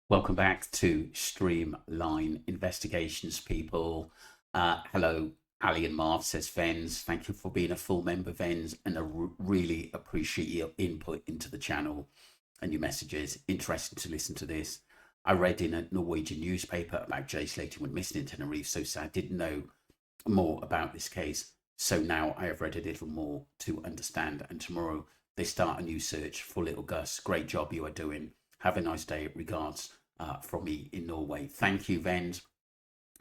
Welcome back to Streamline Investigations, people. Hello, Ali and Marv, says Vens. Thank you for being a full member, Vens, and I really appreciate your input into the channel and your messages. Interesting to listen to this. I read in a Norwegian newspaper about Jay Slater went missing in Tenerife, so sad. Didn't know more about this case. So now I have read a little more to understand, and tomorrow they start a new search for little Gus. Great job you are doing. Have a nice day. Regards from me in Norway. Thank you, Vens.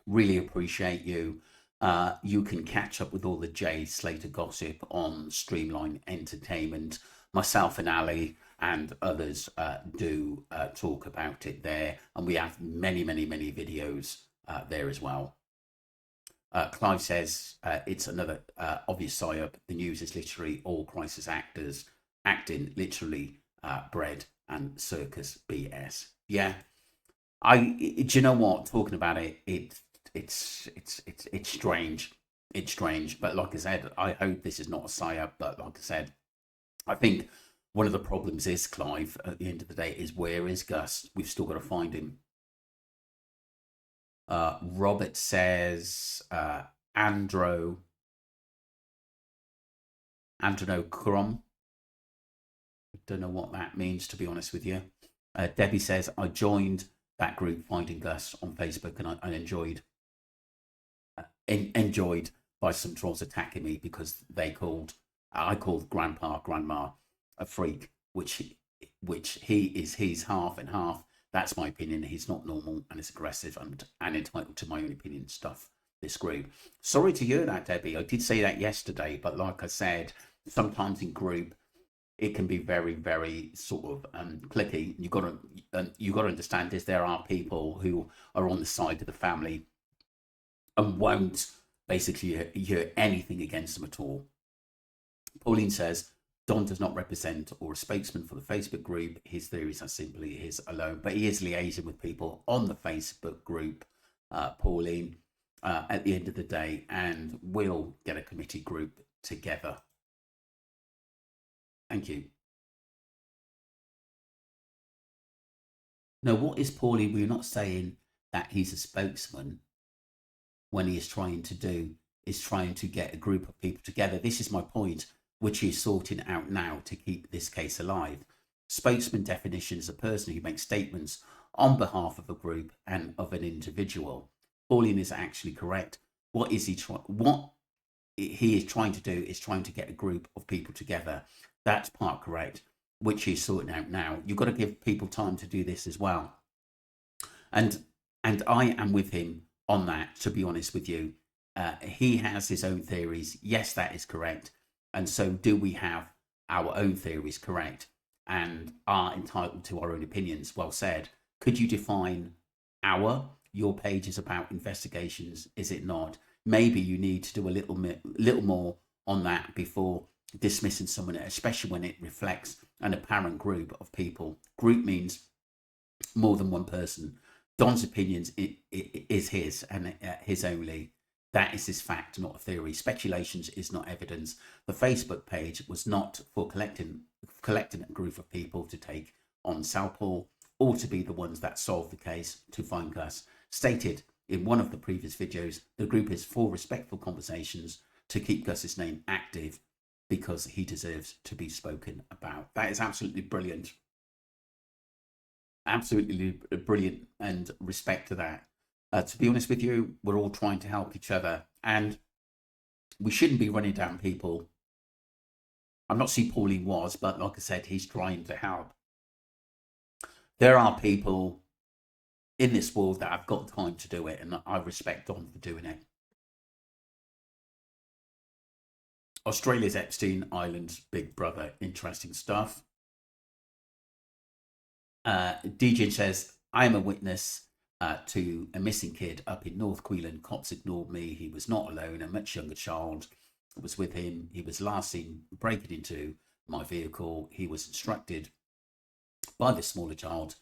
Really appreciate you. You can catch up with all the Jay Slater gossip on Streamline Entertainment. Myself and Ali and others do talk about it there, and we have many videos there as well. Clive says it's another obvious psyop. The news is literally all crisis actors acting literally bread and circus BS. Yeah, do you know what? Talking about it, it's strange. It's strange, but like I said, I hope this is not a psyop. But like I said, I think one of the problems is, Clive, at the end of the day, is where is Gus? We've still got to find him. Robert says Andro Andronocrom. I don't know what that means, to be honest with you. Debbie says I joined that group Finding Gus on Facebook, and I enjoyed by some trolls attacking me because I called grandma a freak, which he's half and half. That's my opinion. He's not normal and is aggressive and entitled to my own opinion stuff. This group. Sorry to hear that, Debbie. I did say that yesterday, but like I said, sometimes in group it can be very sort of clicky. You got to understand is there are people who are on the side of the family and won't basically hear anything against them at all. Pauline says Don does not represent or a spokesman for the Facebook group. His theories are simply his alone, but he is liaising with people on the Facebook group, Pauline, at the end of the day, and will get a committee group together. Thank you. No, what is Pauline? We're not saying that he's a spokesman. When he is trying to do is trying to get a group of people together. This is my point, which he's sorting out now to keep this case alive. Spokesman definition is a person who makes statements on behalf of a group and of an individual. Pauline is actually correct. What he is trying to do is trying to get a group of people together. That's part correct, which he's sorting out now. You've got to give people time to do this as well. And I am with him on that, to be honest with you. He has his own theories. Yes, that is correct. And so do we have our own theories correct and are entitled to our own opinions? Well said. Could you define your page is about investigations, is it not? Maybe you need to do a little more on that before dismissing someone, especially when it reflects an apparent group of people. Group means more than one person. Don's opinions is his and his only. That is his fact, not a theory. Speculations is not evidence. The Facebook page was not for collecting a group of people to take on Southpaw or to be the ones that solve the case to find Gus. Stated in one of the previous videos, the group is for respectful conversations to keep Gus's name active because he deserves to be spoken about. That is absolutely brilliant. Absolutely brilliant, and respect to that. To be honest with you, we're all trying to help each other, and we shouldn't be running down people. I'm not saying Pauline was, but like I said, he's trying to help. There are people in this world that have got time to do it, and I respect Don for doing it. Australia's Epstein Island Big Brother. Interesting stuff. DJ says, I am a witness to a missing kid up in North Queensland. Cops ignored me. He was not alone. A much younger child was with him. He was last seen breaking into my vehicle. He was instructed by the smaller child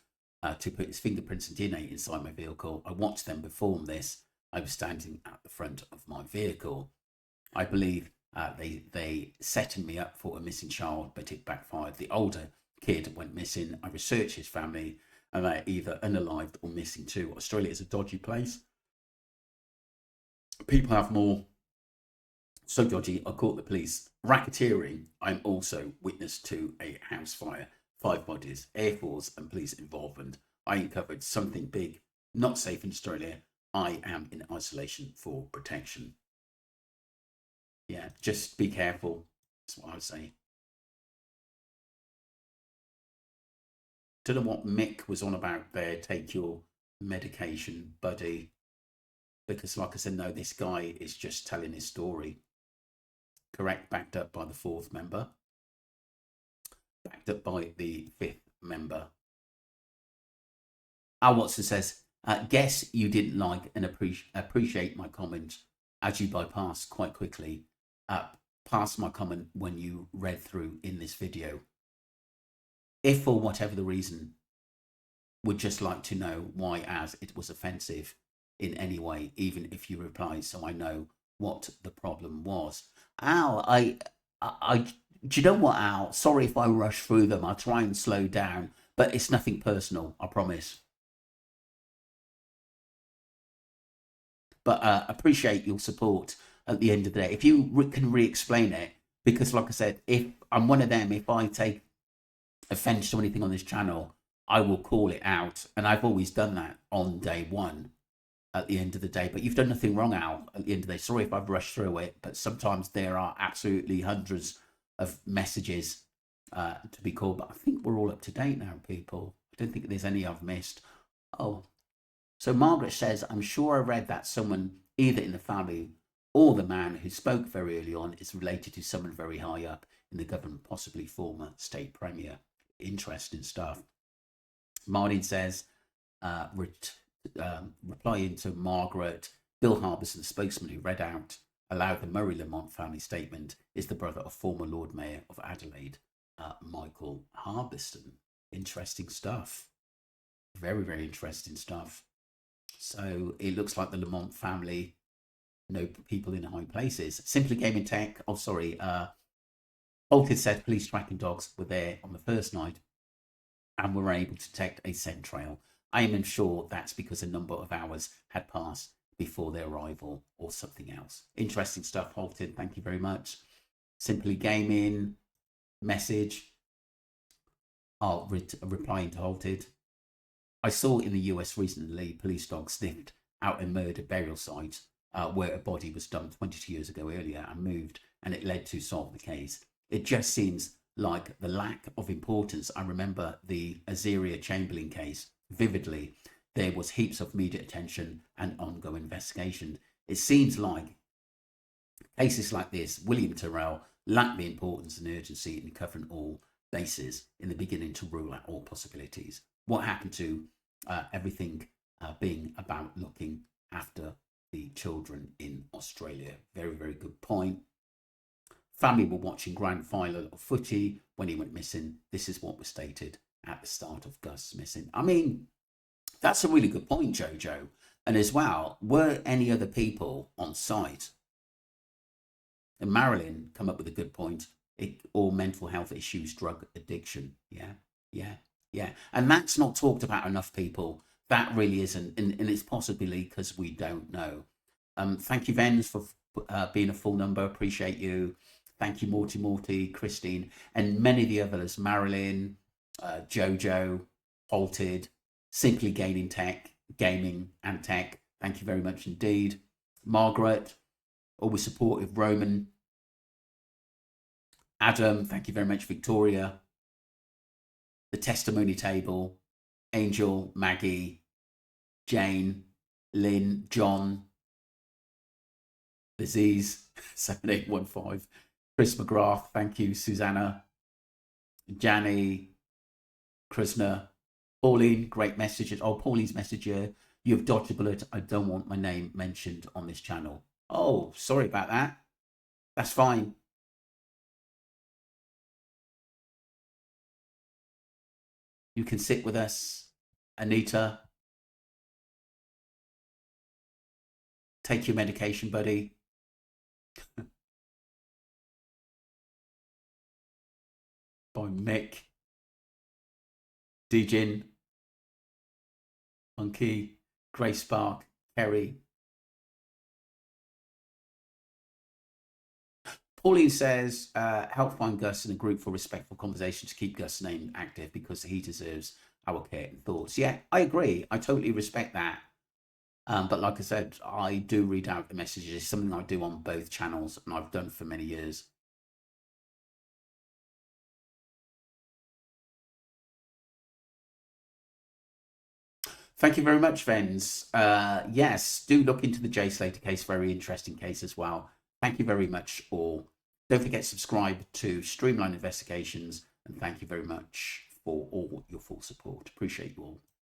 to put his fingerprints and DNA inside my vehicle. I watched them perform this. I was standing at the front of my vehicle. I believe they setting me up for a missing child, but it backfired. The older kid went missing. I researched his family and they're either unalived or missing too. Australia is a dodgy place. People have more. So dodgy, I caught the police. Racketeering, I'm also witness to a house fire. 5 bodies, Air Force and police involvement. I uncovered something big, not safe in Australia. I am in isolation for protection. Yeah, just be careful. That's what I would say. Don't know what Mick was on about there. Take your medication, buddy. Because, like I said, no, this guy is just telling his story. Correct, backed up by the 4th member. Backed up by the 5th member. Al Watson says, guess you didn't like and appreciate my comment as you bypassed quite quickly past my comment when you read through in this video. If for whatever the reason, would just like to know why, as it was offensive in any way, even if you reply, so I know what the problem was. Al, do you know what, Al? Sorry if I rush through them. I'll try and slow down, but it's nothing personal, I promise. But appreciate your support at the end of the day. If you can re-explain it, because like I said, if I'm one of them, if I take offense to anything on this channel, I will call it out. And I've always done that on day one at the end of the day. But you've done nothing wrong, Al, at the end of the day. Sorry if I've rushed through it, but sometimes there are absolutely hundreds of messages to be called. But I think we're all up to date now, people. I don't think there's any I've missed. Oh, so Margaret says, I'm sure I read that someone either in the family or the man who spoke very early on is related to someone very high up in the government, possibly former state premier. Interesting stuff. Martin says, replying to Margaret, Bill Harbison, the spokesman who read out aloud the Murray Lamont family statement, is the brother of former Lord Mayor of Adelaide, Michael Harbison. Interesting stuff. Very, very interesting stuff. So it looks like the Lamont family know people in high places. Simply Gaming Tech. Oh, sorry. Alted said police tracking dogs were there on the first night and were able to detect a scent trail. I am sure that's because a number of hours had passed before their arrival or something else. Interesting stuff, Halted. Thank you very much. Simply Gaming message. Oh, replying to Halted. I saw in the US recently police dogs sniffed out a murder burial site where a body was dumped 22 years ago earlier and moved, and it led to solve the case. It just seems like the lack of importance. I remember the Azaria Chamberlain case vividly. There was heaps of media attention and ongoing investigation. It seems like cases like this, William Terrell, lack the importance and urgency in covering all bases in the beginning to rule out all possibilities. What happened to everything being about looking after the children in Australia? Very, very good point. Family were watching grand final of footy when he went missing. This is what was stated at the start of Gus missing. I mean, that's a really good point, Jojo. And as well, were any other people on site? And Marilyn come up with a good point. Or mental health issues, drug addiction. Yeah. And that's not talked about enough, people. That really isn't. And it's possibly because we don't know. Thank you, Vens, for being a full number. Appreciate you. Thank you, Morty, Christine, and many of the others. Marilyn, Jojo, Halted, Simply Gaming and Tech. Thank you very much indeed. Margaret, always supportive. Roman, Adam, thank you very much. Victoria, the testimony table, Angel, Maggie, Jane, Lynn, John, Disease 7815, Chris McGrath, thank you, Susanna, Janny, Krishna, Pauline, great messages. Oh, Pauline's message here. You've dodged a bullet. I don't want my name mentioned on this channel. Oh, sorry about that. That's fine. You can sit with us, Anita. Take your medication, buddy. By Mick. Dijin. Monkey, Grace Spark, Kerry. Pauline says, help find Gus in a group for respectful conversation to keep Gus' name active because he deserves our care and thoughts. Yeah, I agree. I totally respect that. But like I said, I do read out the messages. It's something I do on both channels, and I've done for many years. Thank you very much, Vens. Yes, do look into the Jay Slater case. Very interesting case as well. Thank you very much, all. Don't forget to subscribe to Streamline Investigations, and thank you very much for all your full support. Appreciate you all.